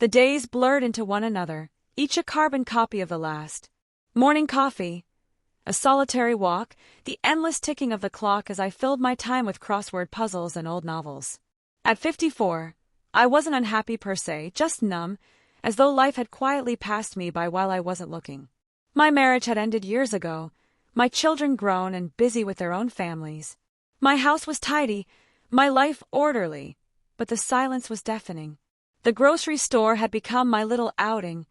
The days blurred into one another, each a carbon copy of the last. Morning coffee, a solitary walk, the endless ticking of the clock as I filled my time with crossword puzzles and old novels. At 54, I wasn't unhappy per se, just numb, as though life had quietly passed me by while I wasn't looking. My marriage had ended years ago, my children grown and busy with their own families. My house was tidy, my life orderly, but the silence was deafening. The grocery store had become my little outing,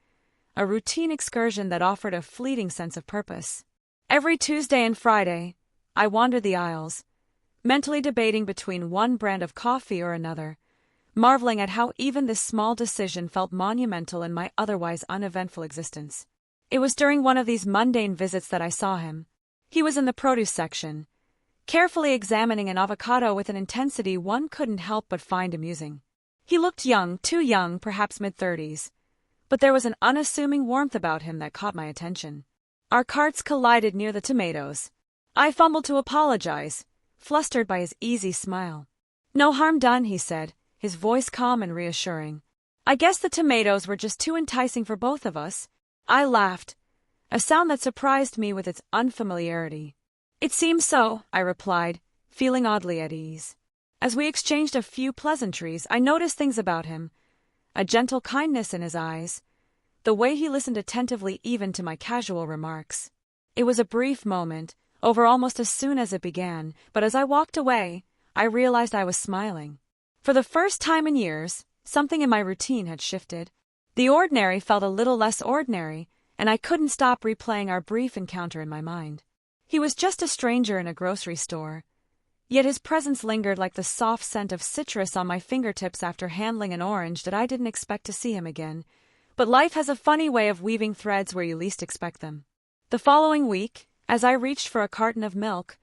a routine excursion that offered a fleeting sense of purpose. Every Tuesday and Friday, I wandered the aisles, mentally debating between one brand of coffee or another, marveling at how even this small decision felt monumental in my otherwise uneventful existence. It was during one of these mundane visits that I saw him. He was in the produce section, carefully examining an avocado with an intensity one couldn't help but find amusing. He looked young, too young, perhaps mid-30s, but there was an unassuming warmth about him that caught my attention. Our carts collided near the tomatoes. I fumbled to apologize, flustered by his easy smile. "No harm done," he said, his voice calm and reassuring. "I guess the tomatoes were just too enticing for both of us." I laughed, a sound that surprised me with its unfamiliarity. "It seems so," I replied, feeling oddly at ease. As we exchanged a few pleasantries, I noticed things about him, a gentle kindness in his eyes, the way he listened attentively even to my casual remarks. It was a brief moment, over almost as soon as it began, but as I walked away, I realized I was smiling. For the first time in years, something in my routine had shifted. The ordinary felt a little less ordinary, and I couldn't stop replaying our brief encounter in my mind. He was just a stranger in a grocery store, yet his presence lingered like the soft scent of citrus on my fingertips after handling an orange that I didn't expect to see him again. But life has a funny way of weaving threads where you least expect them. The following week, as I reached for a carton of milk,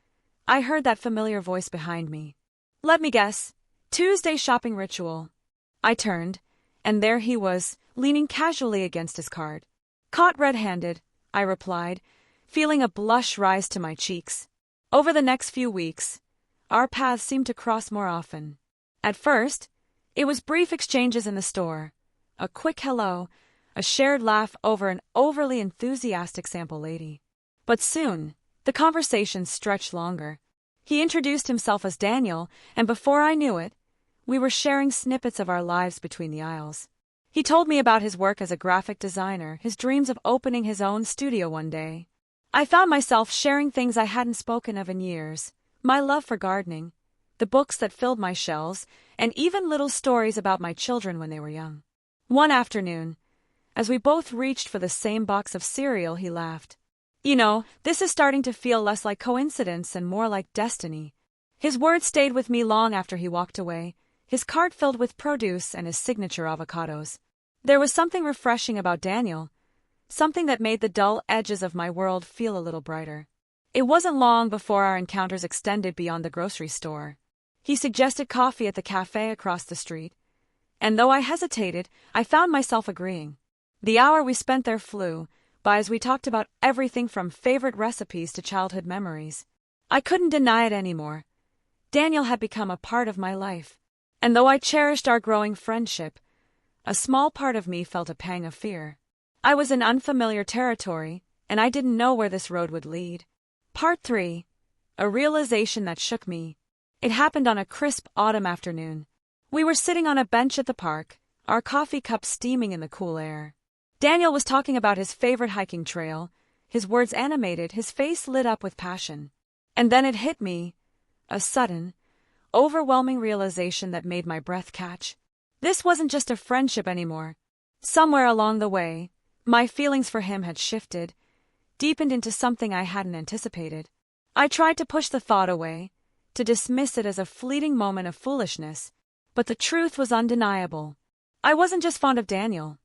I heard that familiar voice behind me. "Let me guess. Tuesday shopping ritual." I turned, and there he was, leaning casually against his cart. "Caught red-handed," I replied, feeling a blush rise to my cheeks. Over the next few weeks, our paths seemed to cross more often. At first, it was brief exchanges in the store, a quick hello, a shared laugh over an overly enthusiastic sample lady. But soon, the conversation stretched longer. He introduced himself as Daniel, and before I knew it, we were sharing snippets of our lives between the aisles. He told me about his work as a graphic designer, his dreams of opening his own studio one day. I found myself sharing things I hadn't spoken of in years, my love for gardening, the books that filled my shelves, and even little stories about my children when they were young. One afternoon, as we both reached for the same box of cereal, he laughed. "You know, this is starting to feel less like coincidence and more like destiny." His words stayed with me long after he walked away, his cart filled with produce and his signature avocados. There was something refreshing about Daniel, something that made the dull edges of my world feel a little brighter. It wasn't long before our encounters extended beyond the grocery store. He suggested coffee at the cafe across the street, and though I hesitated, I found myself agreeing. The hour we spent there flew by as we talked about everything from favorite recipes to childhood memories. I couldn't deny it anymore. Daniel had become a part of my life, and though I cherished our growing friendship, a small part of me felt a pang of fear. I was in unfamiliar territory, and I didn't know where this road would lead. Part 3. A realization that shook me. It happened on a crisp autumn afternoon. We were sitting on a bench at the park, our coffee cups steaming in the cool air. Daniel was talking about his favorite hiking trail, his words animated, his face lit up with passion. And then it hit me, a sudden, overwhelming realization that made my breath catch. This wasn't just a friendship anymore. Somewhere along the way, my feelings for him had shifted, deepened into something I hadn't anticipated. I tried to push the thought away, to dismiss it as a fleeting moment of foolishness, but the truth was undeniable. I wasn't just fond of Daniel.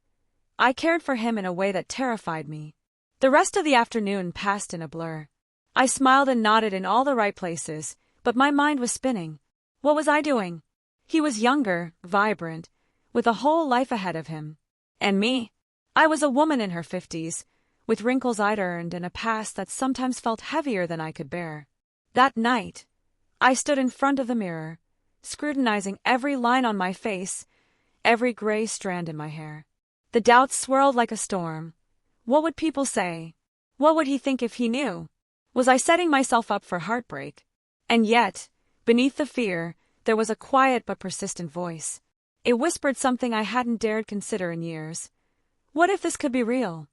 I cared for him in a way that terrified me. The rest of the afternoon passed in a blur. I smiled and nodded in all the right places, but my mind was spinning. What was I doing? He was younger, vibrant, with a whole life ahead of him. And me? I was a woman in her 50s, with wrinkles I'd earned and a past that sometimes felt heavier than I could bear. That night, I stood in front of the mirror, scrutinizing every line on my face, every gray strand in my hair. The doubts swirled like a storm. What would people say? What would he think if he knew? Was I setting myself up for heartbreak? And yet, beneath the fear, there was a quiet but persistent voice. It whispered something I hadn't dared consider in years. What if this could be real?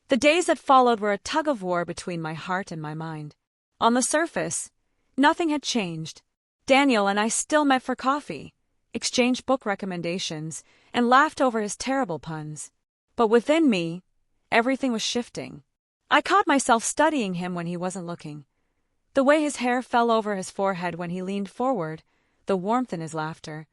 The days that followed were a tug-of-war between my heart and my mind. On the surface, nothing had changed. Daniel and I still met for coffee, exchanged book recommendations, and laughed over his terrible puns. But within me, everything was shifting. I caught myself studying him when he wasn't looking. The way his hair fell over his forehead when he leaned forward, the warmth in his laughter,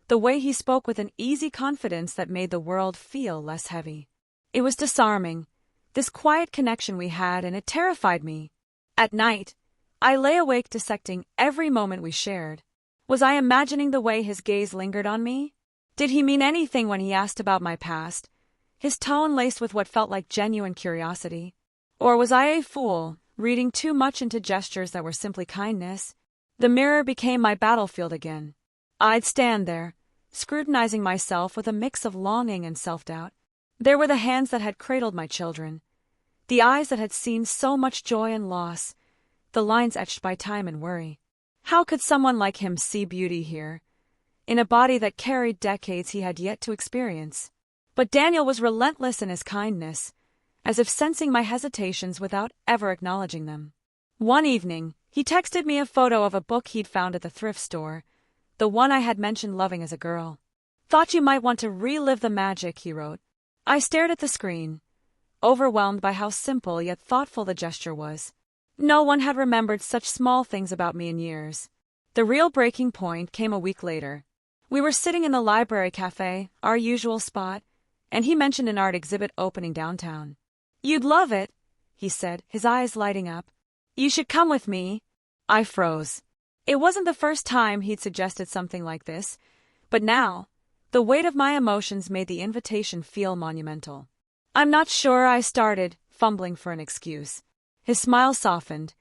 the way he spoke with an easy confidence that made the world feel less heavy. It was disarming, this quiet connection we had, and it terrified me. At night, I lay awake dissecting every moment we shared. Was I imagining the way his gaze lingered on me? Did he mean anything when he asked about my past, his tone laced with what felt like genuine curiosity? Or was I a fool, reading too much into gestures that were simply kindness? The mirror became my battlefield again. I'd stand there, scrutinizing myself with a mix of longing and self-doubt. There were the hands that had cradled my children, the eyes that had seen so much joy and loss, the lines etched by time and worry. How could someone like him see beauty here, in a body that carried decades he had yet to experience? But Daniel was relentless in his kindness, as if sensing my hesitations without ever acknowledging them. One evening, he texted me a photo of a book he'd found at the thrift store, the one I had mentioned loving as a girl. "Thought you might want to relive the magic," he wrote. I stared at the screen, overwhelmed by how simple yet thoughtful the gesture was. No one had remembered such small things about me in years. The real breaking point came a week later. We were sitting in the library cafe, our usual spot, and he mentioned an art exhibit opening downtown. "You'd love it," he said, his eyes lighting up. "You should come with me." I froze. It wasn't the first time he'd suggested something like this, but now, the weight of my emotions made the invitation feel monumental. "I'm not sure," I started, fumbling for an excuse. His smile softened,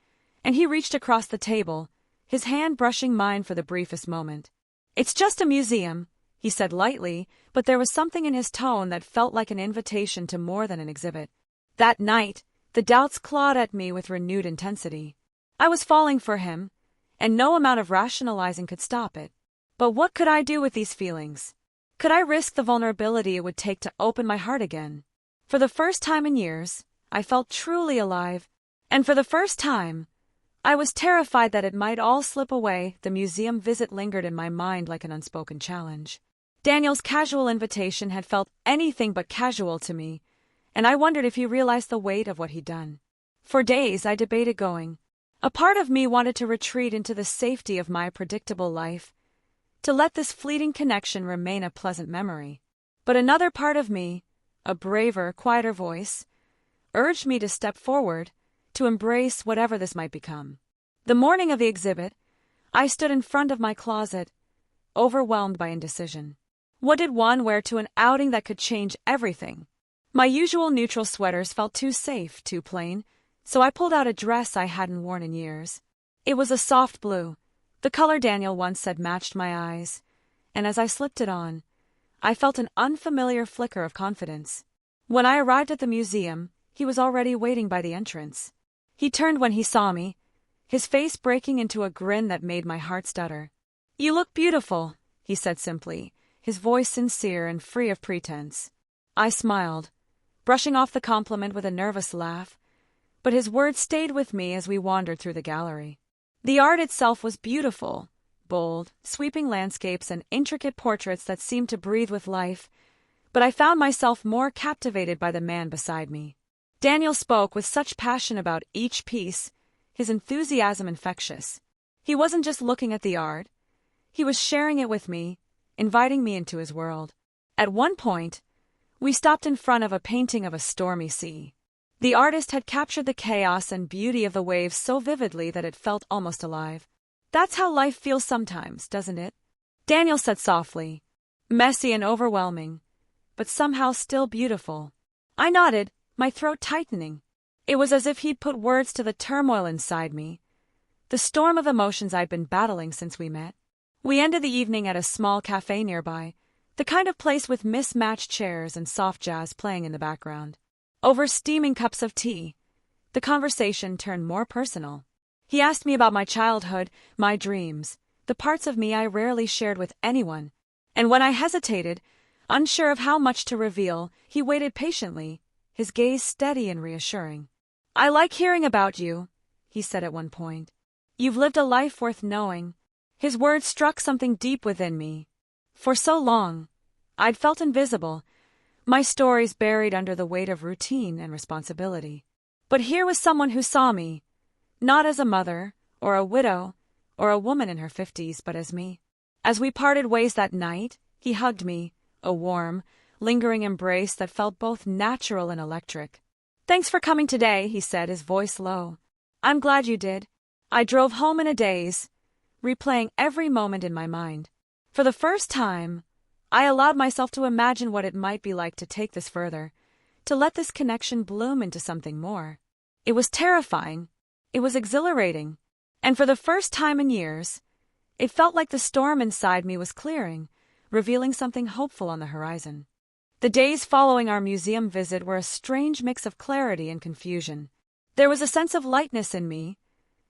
and he reached across the table, his hand brushing mine for the briefest moment. "It's just a museum," he said lightly, but there was something in his tone that felt like an invitation to more than an exhibit. That night, the doubts clawed at me with renewed intensity. I was falling for him, and no amount of rationalizing could stop it. But what could I do with these feelings? Could I risk the vulnerability it would take to open my heart again? For the first time in years, I felt truly alive, and for the first time, I was terrified that it might all slip away. The museum visit lingered in my mind like an unspoken challenge. Daniel's casual invitation had felt anything but casual to me, and I wondered if he realized the weight of what he'd done. For days I debated going. A part of me wanted to retreat into the safety of my predictable life, to let this fleeting connection remain a pleasant memory. But another part of me, a braver, quieter voice, urged me to step forward, to embrace whatever this might become. The morning of the exhibit, I stood in front of my closet, overwhelmed by indecision. What did one wear to an outing that could change everything? My usual neutral sweaters felt too safe, too plain, so I pulled out a dress I hadn't worn in years. It was a soft blue, the color Daniel once said matched my eyes, and as I slipped it on, I felt an unfamiliar flicker of confidence. When I arrived at the museum, he was already waiting by the entrance. He turned when he saw me, his face breaking into a grin that made my heart stutter. "You look beautiful," he said simply, his voice sincere and free of pretense. I smiled, brushing off the compliment with a nervous laugh, but his words stayed with me as we wandered through the gallery. The art itself was beautiful, bold, sweeping landscapes and intricate portraits that seemed to breathe with life, but I found myself more captivated by the man beside me. Daniel spoke with such passion about each piece, his enthusiasm infectious. He wasn't just looking at the art, he was sharing it with me, inviting me into his world. At one point, we stopped in front of a painting of a stormy sea. The artist had captured the chaos and beauty of the waves so vividly that it felt almost alive. "That's how life feels sometimes, doesn't it?" Daniel said softly. "Messy and overwhelming, but somehow still beautiful." I nodded, my throat tightening. It was as if he'd put words to the turmoil inside me, the storm of emotions I'd been battling since we met. We ended the evening at a small cafe nearby, The kind of place with mismatched chairs and soft jazz playing in the background. Over steaming cups of tea, the conversation turned more personal. He asked me about my childhood, my dreams, the parts of me I rarely shared with anyone. And when I hesitated, unsure of how much to reveal, he waited patiently, his gaze steady and reassuring. "I like hearing about you," he said at one point. "You've lived a life worth knowing." His words struck something deep within me. For so long, I'd felt invisible, my stories buried under the weight of routine and responsibility. But here was someone who saw me, not as a mother, or a widow, or a woman in her 50s, but as me. As we parted ways that night, he hugged me, a warm, lingering embrace that felt both natural and electric. "Thanks for coming today," he said, his voice low. "I'm glad you did." I drove home in a daze, replaying every moment in my mind. For the first time, I allowed myself to imagine what it might be like to take this further, to let this connection bloom into something more. It was terrifying. It was exhilarating. And for the first time in years, it felt like the storm inside me was clearing, revealing something hopeful on the horizon. The days following our museum visit were a strange mix of clarity and confusion. There was a sense of lightness in me,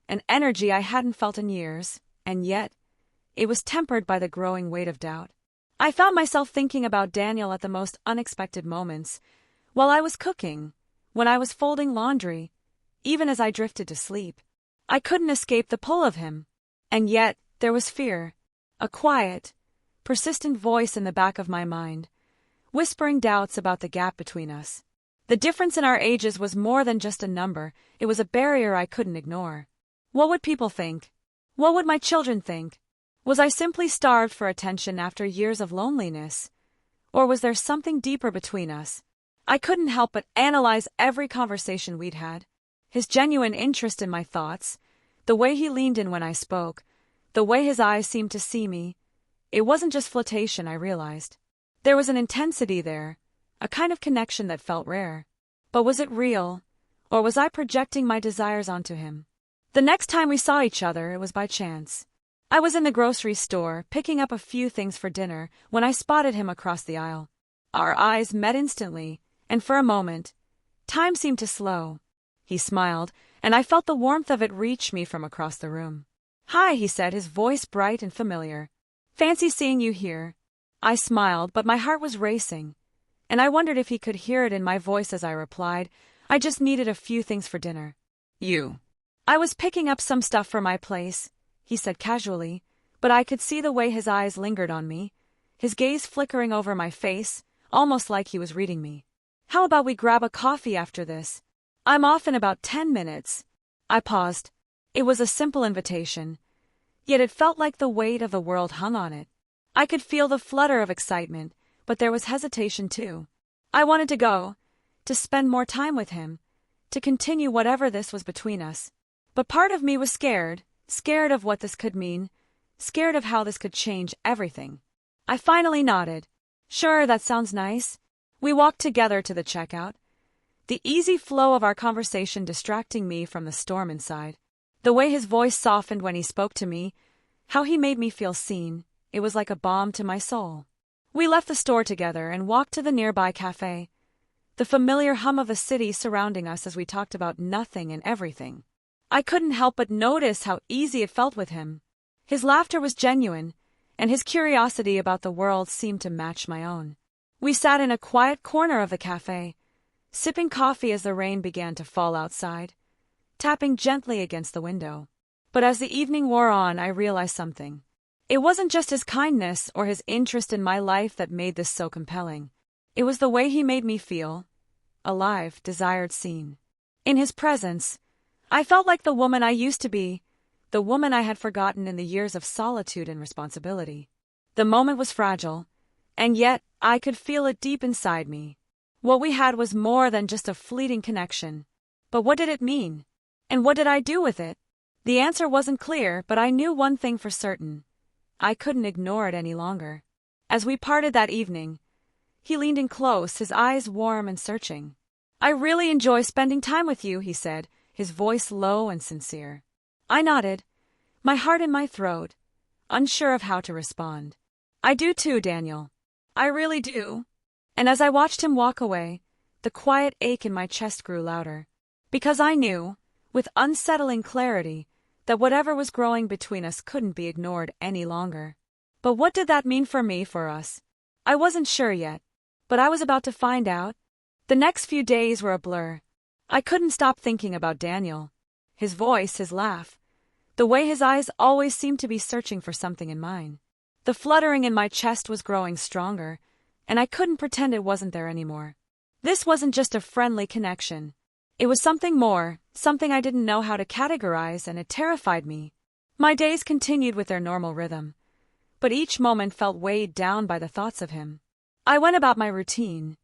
an energy I hadn't felt in years, and yet, it was tempered by the growing weight of doubt. I found myself thinking about Daniel at the most unexpected moments, while I was cooking, when I was folding laundry, even as I drifted to sleep. I couldn't escape the pull of him. And yet, there was fear, a quiet, persistent voice in the back of my mind, whispering doubts about the gap between us. The difference in our ages was more than just a number, it was a barrier I couldn't ignore. What would people think? What would my children think? Was I simply starved for attention after years of loneliness? Or was there something deeper between us? I couldn't help but analyze every conversation we'd had. His genuine interest in my thoughts, the way he leaned in when I spoke, the way his eyes seemed to see me. It wasn't just flirtation, I realized. There was an intensity there, a kind of connection that felt rare. But was it real, or was I projecting my desires onto him? The next time we saw each other, it was by chance. I was in the grocery store, picking up a few things for dinner, when I spotted him across the aisle. Our eyes met instantly, and for a moment, time seemed to slow. He smiled, and I felt the warmth of it reach me from across the room. "Hi," he said, his voice bright and familiar. "Fancy seeing you here." I smiled, but my heart was racing, and I wondered if he could hear it in my voice as I replied, "I just needed a few things for dinner." "You?" "I was picking up some stuff for my place," he said casually, but I could see the way his eyes lingered on me, his gaze flickering over my face, almost like he was reading me. "How about we grab a coffee after this? I'm off in about 10 minutes. I paused. It was a simple invitation, yet it felt like the weight of the world hung on it. I could feel the flutter of excitement, but there was hesitation too. I wanted to go, to spend more time with him, to continue whatever this was between us. But part of me was scared of what this could mean, scared of how this could change everything. I finally nodded. "Sure, that sounds nice." We walked together to the checkout, the easy flow of our conversation distracting me from the storm inside. The way his voice softened when he spoke to me, how he made me feel seen, it was like a balm to my soul. We left the store together and walked to the nearby cafe, the familiar hum of the city surrounding us as we talked about nothing and everything. I couldn't help but notice how easy it felt with him. His laughter was genuine, and his curiosity about the world seemed to match my own. We sat in a quiet corner of the cafe, sipping coffee as the rain began to fall outside, tapping gently against the window. But as the evening wore on, I realized something. It wasn't just his kindness or his interest in my life that made this so compelling. It was the way he made me feel, alive, desired, seen. In his presence, I felt like the woman I used to be, the woman I had forgotten in the years of solitude and responsibility. The moment was fragile, and yet I could feel it deep inside me. What we had was more than just a fleeting connection. But what did it mean? And what did I do with it? The answer wasn't clear, but I knew one thing for certain. I couldn't ignore it any longer. As we parted that evening, he leaned in close, his eyes warm and searching. "I really enjoy spending time with you," he said, his voice low and sincere. I nodded, my heart in my throat, unsure of how to respond. "I do too, Daniel." I really do. And as I watched him walk away, the quiet ache in my chest grew louder. Because I knew, with unsettling clarity, that whatever was growing between us couldn't be ignored any longer. But what did that mean for me, for us? I wasn't sure yet, but I was about to find out. The next few days were a blur. I couldn't stop thinking about Daniel. His voice, his laugh. The way his eyes always seemed to be searching for something in mine. The fluttering in my chest was growing stronger, and I couldn't pretend it wasn't there anymore. This wasn't just a friendly connection. It was something more, something I didn't know how to categorize, and it terrified me. My days continued with their normal rhythm, but each moment felt weighed down by the thoughts of him. I went about my routine.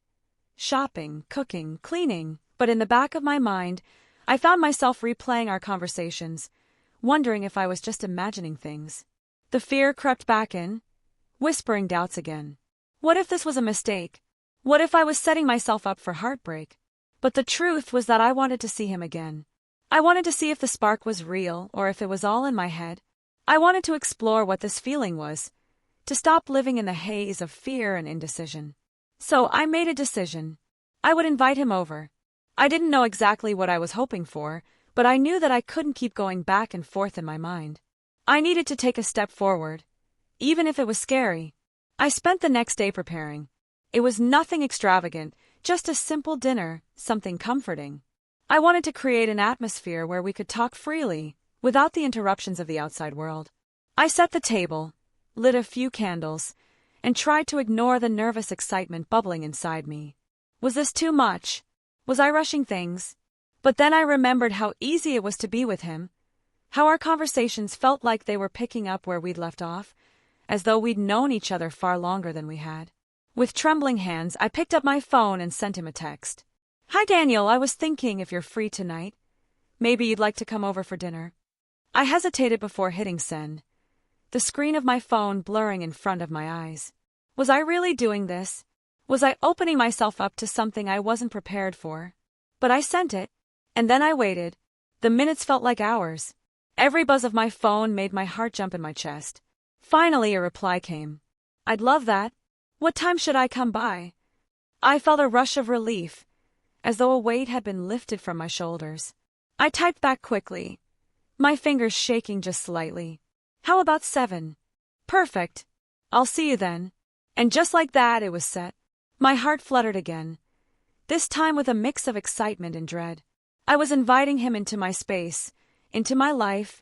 Shopping, cooking, cleaning, but in the back of my mind, I found myself replaying our conversations, wondering if I was just imagining things. The fear crept back in, whispering doubts again. What if this was a mistake? What if I was setting myself up for heartbreak? But the truth was that I wanted to see him again. I wanted to see if the spark was real or if it was all in my head. I wanted to explore what this feeling was, to stop living in the haze of fear and indecision. So I made a decision. I would invite him over. I didn't know exactly what I was hoping for, but I knew that I couldn't keep going back and forth in my mind. I needed to take a step forward, even if it was scary. I spent the next day preparing. It was nothing extravagant, just a simple dinner, something comforting. I wanted to create an atmosphere where we could talk freely, without the interruptions of the outside world. I set the table, lit a few candles, and tried to ignore the nervous excitement bubbling inside me. Was this too much? Was I rushing things? But then I remembered how easy it was to be with him, how our conversations felt like they were picking up where we'd left off, as though we'd known each other far longer than we had. With trembling hands, I picked up my phone and sent him a text. Hi Daniel, I was thinking if you're free tonight, maybe you'd like to come over for dinner. I hesitated before hitting send, the screen of my phone blurring in front of my eyes. Was I really doing this? Was I opening myself up to something I wasn't prepared for? But I sent it, and then I waited. The minutes felt like hours. Every buzz of my phone made my heart jump in my chest. Finally a reply came. I'd love that. What time should I come by? I felt a rush of relief, as though a weight had been lifted from my shoulders. I typed back quickly, my fingers shaking just slightly. How about 7? Perfect. I'll see you then. And just like that, it was set. My heart fluttered again, this time with a mix of excitement and dread. I was inviting him into my space, into my life,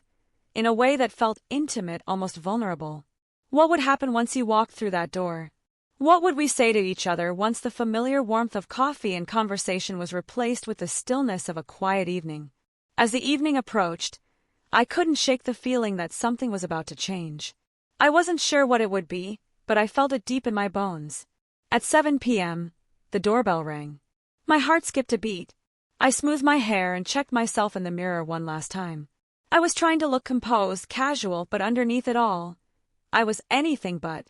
in a way that felt intimate, almost vulnerable. What would happen once he walked through that door? What would we say to each other once the familiar warmth of coffee and conversation was replaced with the stillness of a quiet evening? As the evening approached, I couldn't shake the feeling that something was about to change. I wasn't sure what it would be, but I felt it deep in my bones. At 7 p.m., the doorbell rang. My heart skipped a beat. I smoothed my hair and checked myself in the mirror one last time. I was trying to look composed, casual, but underneath it all, I was anything but.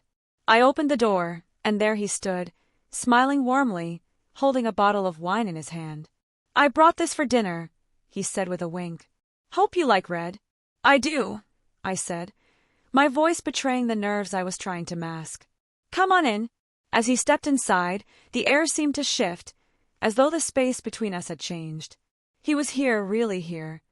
I opened the door, and there he stood, smiling warmly, holding a bottle of wine in his hand. I brought this for dinner, he said with a wink. Hope you like red. I do, I said, my voice betraying the nerves I was trying to mask. Come on in. As he stepped inside, the air seemed to shift, as though the space between us had changed. He was here, really here.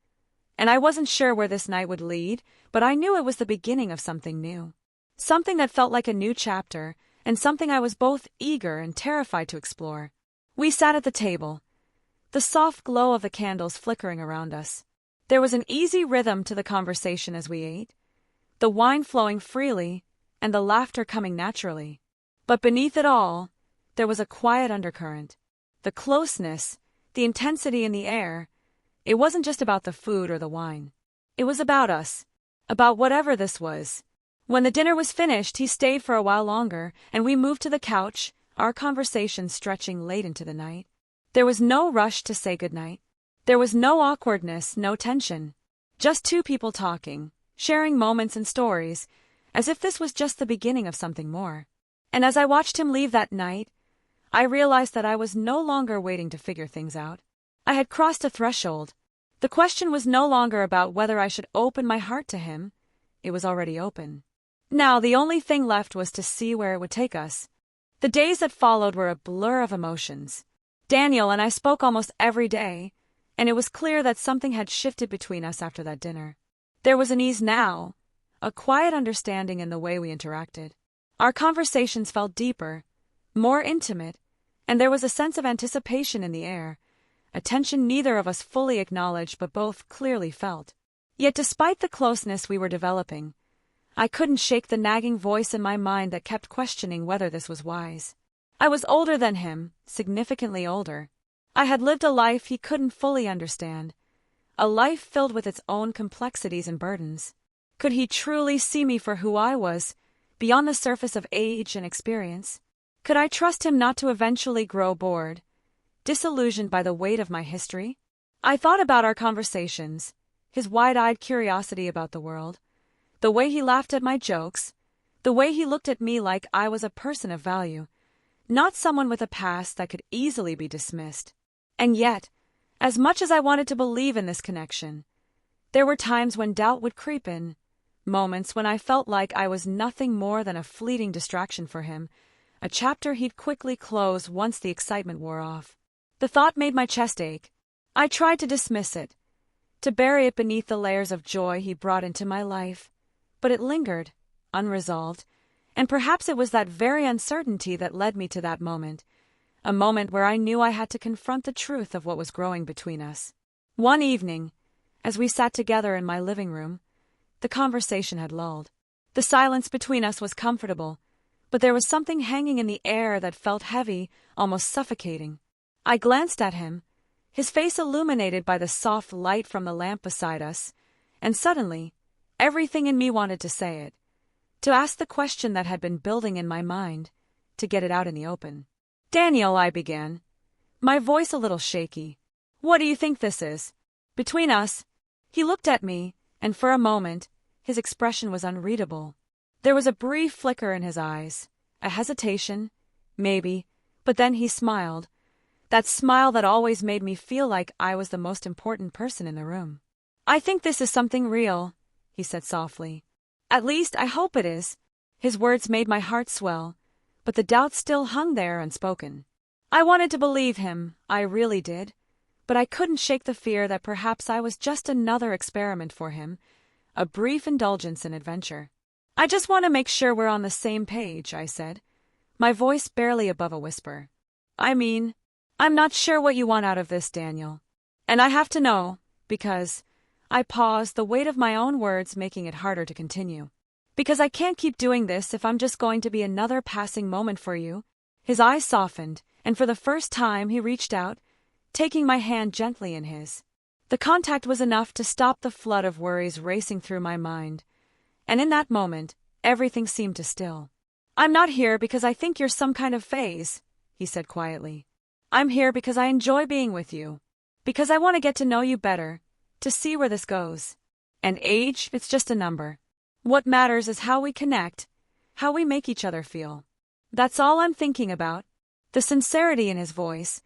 And I wasn't sure where this night would lead, but I knew it was the beginning of something new. Something that felt like a new chapter, and something I was both eager and terrified to explore. We sat at the table, the soft glow of the candles flickering around us. There was an easy rhythm to the conversation as we ate, the wine flowing freely, and the laughter coming naturally. But beneath it all, there was a quiet undercurrent. The closeness, the intensity in the air. It wasn't just about the food or the wine. It was about us, about whatever this was. When the dinner was finished, he stayed for a while longer, and we moved to the couch, our conversation stretching late into the night. There was no rush to say goodnight. There was no awkwardness, no tension. Just two people talking, sharing moments and stories, as if this was just the beginning of something more. And as I watched him leave that night, I realized that I was no longer waiting to figure things out. I had crossed a threshold. The question was no longer about whether I should open my heart to him. It was already open. Now the only thing left was to see where it would take us. The days that followed were a blur of emotions. Daniel and I spoke almost every day, and it was clear that something had shifted between us after that dinner. There was an ease now, a quiet understanding in the way we interacted. Our conversations felt deeper, more intimate, and there was a sense of anticipation in the air, a tension neither of us fully acknowledged but both clearly felt. Yet despite the closeness we were developing, I couldn't shake the nagging voice in my mind that kept questioning whether this was wise. I was older than him, significantly older. I had lived a life he couldn't fully understand, a life filled with its own complexities and burdens. Could he truly see me for who I was, beyond the surface of age and experience? Could I trust him not to eventually grow bored, disillusioned by the weight of my history? I thought about our conversations, his wide-eyed curiosity about the world, the way he laughed at my jokes, the way he looked at me like I was a person of value, not someone with a past that could easily be dismissed. And yet, as much as I wanted to believe in this connection, there were times when doubt would creep in, moments when I felt like I was nothing more than a fleeting distraction for him, a chapter he'd quickly close once the excitement wore off. The thought made my chest ache. I tried to dismiss it, to bury it beneath the layers of joy he brought into my life, but it lingered, unresolved, and perhaps it was that very uncertainty that led me to that moment, a moment where I knew I had to confront the truth of what was growing between us. One evening, as we sat together in my living room, the conversation had lulled. The silence between us was comfortable, but there was something hanging in the air that felt heavy, almost suffocating. I glanced at him, his face illuminated by the soft light from the lamp beside us, and suddenly, everything in me wanted to say it, to ask the question that had been building in my mind, to get it out in the open. "Daniel," I began, my voice a little shaky, "what do you think this is? Between us?" He looked at me, and for a moment, his expression was unreadable. There was a brief flicker in his eyes, a hesitation, maybe, but then he smiled, that smile that always made me feel like I was the most important person in the room. "I think this is something real," he said softly. "At least, I hope it is." His words made my heart swell, but the doubt still hung there unspoken. I wanted to believe him, I really did, but I couldn't shake the fear that perhaps I was just another experiment for him, a brief indulgence in adventure. "I just want to make sure we're on the same page," I said, my voice barely above a whisper. I'm not sure what you want out of this, Daniel. And I have to know, because..." I paused, the weight of my own words making it harder to continue. "Because I can't keep doing this if I'm just going to be another passing moment for you." His eyes softened, and for the first time he reached out, taking my hand gently in his. The contact was enough to stop the flood of worries racing through my mind, and in that moment, everything seemed to still. "I'm not here because I think you're some kind of phase," he said quietly. "I'm here because I enjoy being with you, because I want to get to know you better, to see where this goes. And age, it's just a number. What matters is how we connect, how we make each other feel. That's all I'm thinking about." The sincerity in his voice,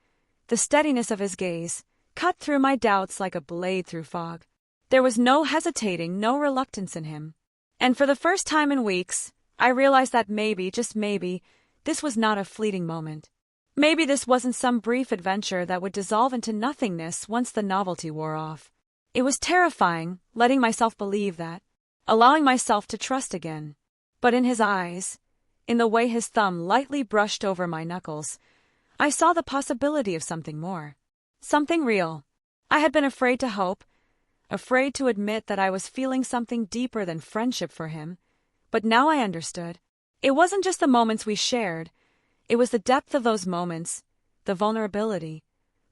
the steadiness of his gaze, cut through my doubts like a blade through fog. There was no hesitating, no reluctance in him. And for the first time in weeks, I realized that maybe, just maybe, this was not a fleeting moment. Maybe this wasn't some brief adventure that would dissolve into nothingness once the novelty wore off. It was terrifying, letting myself believe that, allowing myself to trust again. But in his eyes, in the way his thumb lightly brushed over my knuckles, I saw the possibility of something more. Something real. I had been afraid to hope, afraid to admit that I was feeling something deeper than friendship for him, but now I understood. It wasn't just the moments we shared, it was the depth of those moments, the vulnerability,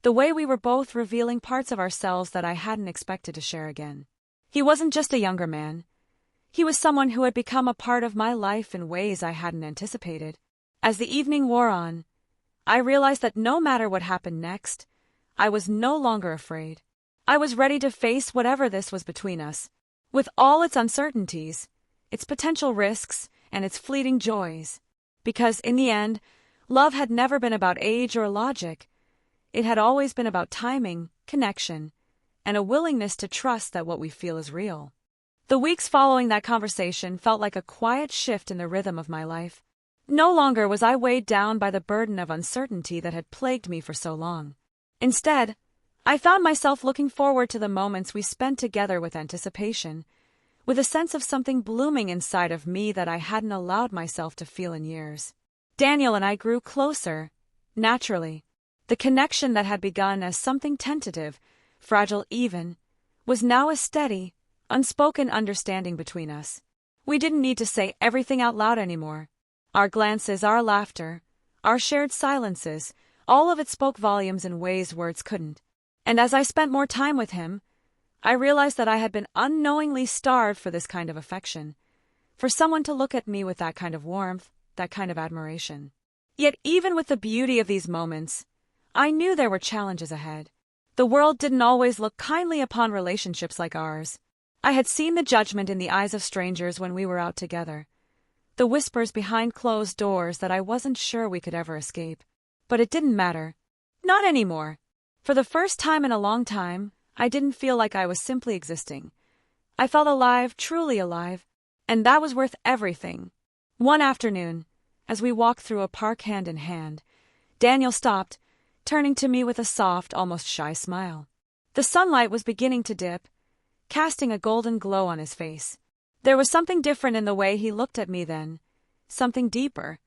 the way we were both revealing parts of ourselves that I hadn't expected to share again. He wasn't just a younger man. He was someone who had become a part of my life in ways I hadn't anticipated. As the evening wore on, I realized that no matter what happened next, I was no longer afraid. I was ready to face whatever this was between us, with all its uncertainties, its potential risks, and its fleeting joys. Because, in the end, love had never been about age or logic. It had always been about timing, connection, and a willingness to trust that what we feel is real. The weeks following that conversation felt like a quiet shift in the rhythm of my life. No longer was I weighed down by the burden of uncertainty that had plagued me for so long. Instead, I found myself looking forward to the moments we spent together with anticipation, with a sense of something blooming inside of me that I hadn't allowed myself to feel in years. Daniel and I grew closer, naturally. The connection that had begun as something tentative, fragile even, was now a steady, unspoken understanding between us. We didn't need to say everything out loud anymore. Our glances, our laughter, our shared silences, all of it spoke volumes in ways words couldn't. And as I spent more time with him, I realized that I had been unknowingly starved for this kind of affection, for someone to look at me with that kind of warmth, that kind of admiration. Yet even with the beauty of these moments, I knew there were challenges ahead. The world didn't always look kindly upon relationships like ours. I had seen the judgment in the eyes of strangers when we were out together, the whispers behind closed doors that I wasn't sure we could ever escape. But it didn't matter. Not anymore. For the first time in a long time, I didn't feel like I was simply existing. I felt alive, truly alive, and that was worth everything. One afternoon, as we walked through a park hand in hand, Daniel stopped, turning to me with a soft, almost shy smile. The sunlight was beginning to dip, casting a golden glow on his face. There was something different in the way he looked at me then, something deeper,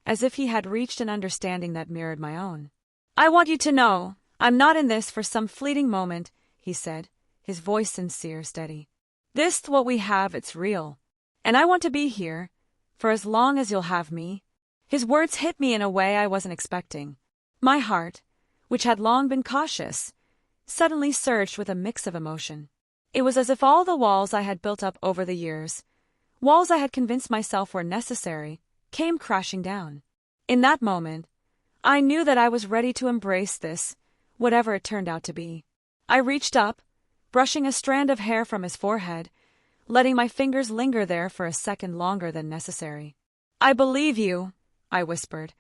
as if he had reached an understanding that mirrored my own. "I want you to know, I'm not in this for some fleeting moment," he said, his voice sincere, steady. "This, what we have, it's real. And I want to be here, for as long as you'll have me." His words hit me in a way I wasn't expecting. My heart, which had long been cautious, suddenly surged with a mix of emotion. It was as if all the walls I had built up over the years, walls I had convinced myself were necessary, came crashing down. In that moment, I knew that I was ready to embrace this, whatever it turned out to be. I reached up, brushing a strand of hair from his forehead, letting my fingers linger there for a second longer than necessary. "I believe you," I whispered,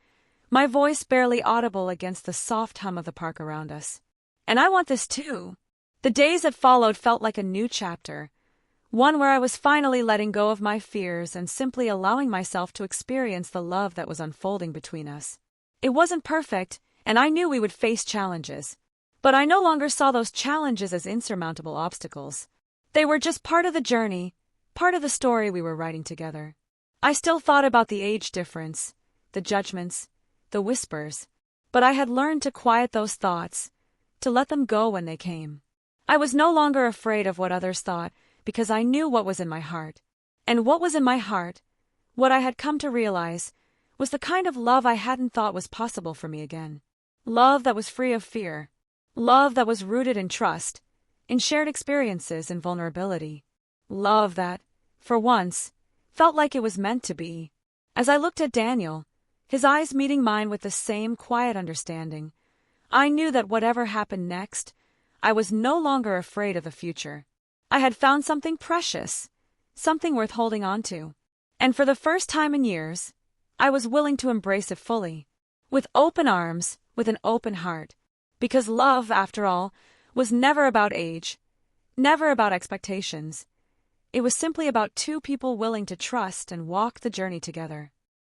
my voice barely audible against the soft hum of the park around us. "And I want this too." The days that followed felt like a new chapter, one where I was finally letting go of my fears and simply allowing myself to experience the love that was unfolding between us. It wasn't perfect, and I knew we would face challenges. But I no longer saw those challenges as insurmountable obstacles. They were just part of the journey, part of the story we were writing together. I still thought about the age difference, the judgments, the whispers, but I had learned to quiet those thoughts, to let them go when they came. I was no longer afraid of what others thought, because I knew what was in my heart. And what was in my heart, what I had come to realize, was the kind of love I hadn't thought was possible for me again. Love that was free of fear. Love that was rooted in trust, in shared experiences and vulnerability. Love that, for once, felt like it was meant to be. As I looked at Daniel, his eyes meeting mine with the same quiet understanding, I knew that whatever happened next, I was no longer afraid of the future. I had found something precious, something worth holding on to. And for the first time in years, I was willing to embrace it fully, with open arms, with an open heart. Because love, after all, was never about age, never about expectations. It was simply about two people willing to trust and walk the journey together.